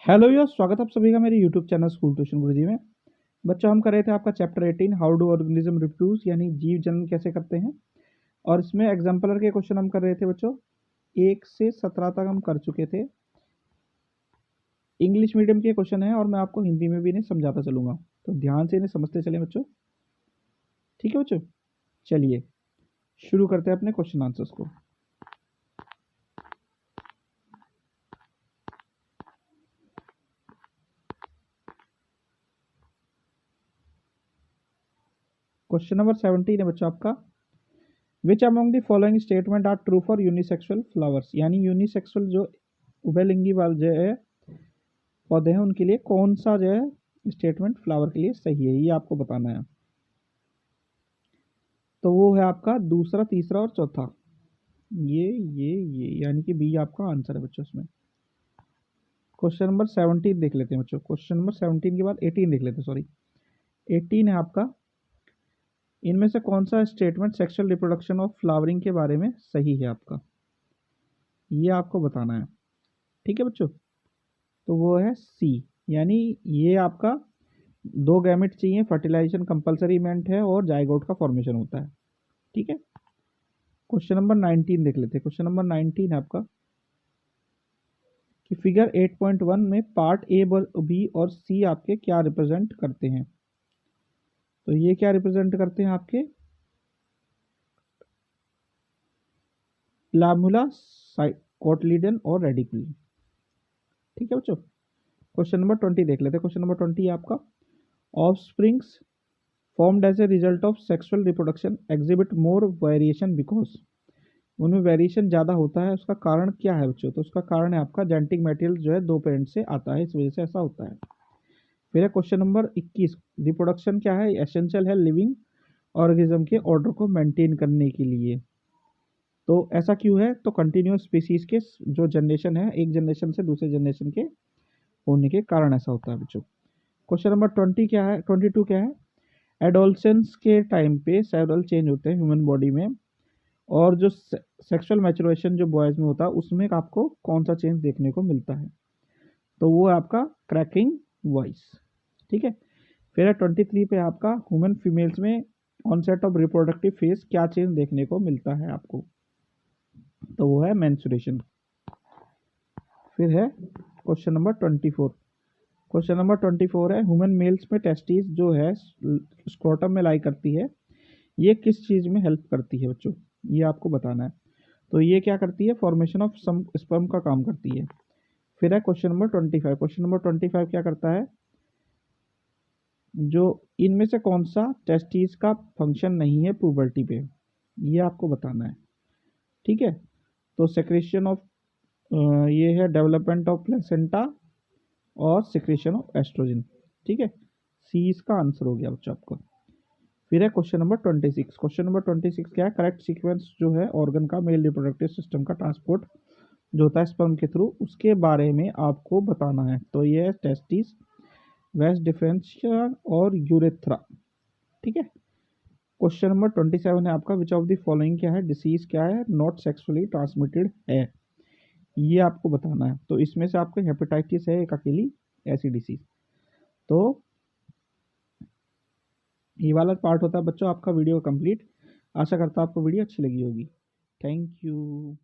Hello यो स्वागत है आप सभी का मेरे यूट्यूब चैनल स्कूल ट्यूशन गुरुजी में। बच्चों हम कर रहे थे आपका chapter 18 how do organism reproduce यानी जीव जन्म कैसे करते हैं। और इसमें एग्जाम्पलर के क्वेश्चन हम कर रहे थे बच्चों 1 से 17 तक हम कर चुके थे। इंग्लिश मीडियम के क्वेश्चन है और मैं आपको हिंदी में भी इन्हें समझाता चलूंगा, तो ध्यान से इन्हें समझते चले बच्चों। ठीक है बच्चों, चलिए शुरू करते हैं अपने क्वेश्चन आंसर्स को। क्वेश्चन नंबर 17 है बच्चों आपका, which among the following statement are true for unisexual flowers, यानी यूनिसेक्सुअल जो उभयलिंगी वाले जो है पौधे हैं उनके लिए कौन सा जो है स्टेटमेंट फ्लावर के लिए सही है, ये आपको बताना है। तो वो है आपका दूसरा, तीसरा और चौथा, ये यानी कि बी आपका आंसर है बच्चों इसमें। क्वेश्चन नंबर 17 देख लेते हैं बच्चों। क्वेश्चन नंबर 17 के बाद 18 देख लेते हैं, सॉरी 18 है आपका, इनमें से कौन सा statement sexual reproduction of flowering के बारे में सही है आपका, ये आपको बताना है। ठीक है बच्चों, तो वो है सी, यानी ये आपका दो गैमेट चाहिए, फर्टिलाइजेशन कंपलसरी इवेंट है और जाइगोट का फॉर्मेशन होता है। ठीक है, क्वेश्चन नंबर 19 देख लेते हैं। क्वेश्चन नंबर 19 है आपका कि फिगर 8.1 में पार्ट ए, बी और सी आपके क्या रिप्रेजेंट करते हैं। तो ये क्या रिप्रेजेंट करते हैं आपके लामुला, कोटलीडन और रेडिकल। ठीक है बच्चों, क्वेश्चन नंबर 20 देख लेते हैं। क्वेश्चन नंबर 20 है आपका, offsprings formed as a result of sexual reproduction exhibit more variation because, उनमें वेरिएशन ज़्यादा होता है, उसका कारण क्या है बच्चों। तो उसका कारण है आपका जेनेटिक मटेरियल जो है दो पेरेंट से आता है, इस वजह से ऐसा होता है। फिर है क्वेश्चन नंबर 21, रिप्रोडक्शन क्या है, एसेंशियल है लिविंग ऑर्गेनिज्म के ऑर्डर को मेंटेन करने के लिए। तो ऐसा क्यों है, तो कंटिन्यूस स्पीसीज के जो जनरेशन है एक जनरेशन से दूसरे जनरेशन के होने के कारण ऐसा होता है बच्चों। क्वेश्चन नंबर 20 क्या है, 22 क्या है, एडोलसेंस के टाइम पे सेवरल चेंज होते हैं ह्यूमन बॉडी में, और जो सेक्सुअल मैचुरेशन जो बॉयज में होता है उसमें आपको कौन सा चेंज देखने को मिलता है। तो वो है आपका क्रैकिंग वॉइस। ठीक है, फिर है 23 पे आपका ह्यूमन फीमेल्स में ऑनसेट ऑफ रिप्रोडक्टिव फेज क्या चेंज देखने को मिलता है आपको। तो वो है मेंस्ट्रुएशन। फिर है क्वेश्चन नंबर 24। क्वेश्चन नंबर 24 है, ह्यूमन मेल्स में टेस्टिस जो है स्क्रोटम में लाई करती है, ये किस चीज़ में हेल्प करती है बच्चों, ये आपको बताना है। तो ये क्या करती है, फॉर्मेशन ऑफ सम स्पर्म का काम करती है। फिर है क्वेश्चन नंबर 25। क्वेश्चन नंबर 25 क्या करता है, जो इनमें से कौन सा टेस्टिस का फंक्शन नहीं है प्यूबर्टी पे, ये आपको बताना है। ठीक है, तो सेक्रेशन ऑफ ये है डेवलपमेंट ऑफ प्लेसेंटा और सिक्रेशन ऑफ एस्ट्रोजन। ठीक है, सी इसका आंसर हो गया बच्चों आपको। फिर है क्वेश्चन नंबर 26। क्वेश्चन नंबर 26 क्या है, करेक्ट सीक्वेंस जो है ऑर्गन का मेल रिप्रोडक्टिव सिस्टम का ट्रांसपोर्ट जो होता है स्पर्म के थ्रू, उसके बारे में आपको बताना है। तो ये है टेस्टिस, वेस्ट डिफरेंशिया और यूरेथ्रा। ठीक है, क्वेश्चन नंबर 27 है आपका, विच ऑफ द फॉलोइंग क्या है, डिसीज क्या है नॉट सेक्सुअली ट्रांसमिटेड है, ये आपको बताना है। तो इसमें से आपको हेपेटाइटिस है एक अकेली ऐसी डिसीज। तो ये वाला पार्ट होता है बच्चों आपका वीडियो कंप्लीट। आशा करता हूँ आपको वीडियो अच्छी लगी होगी। Thank you.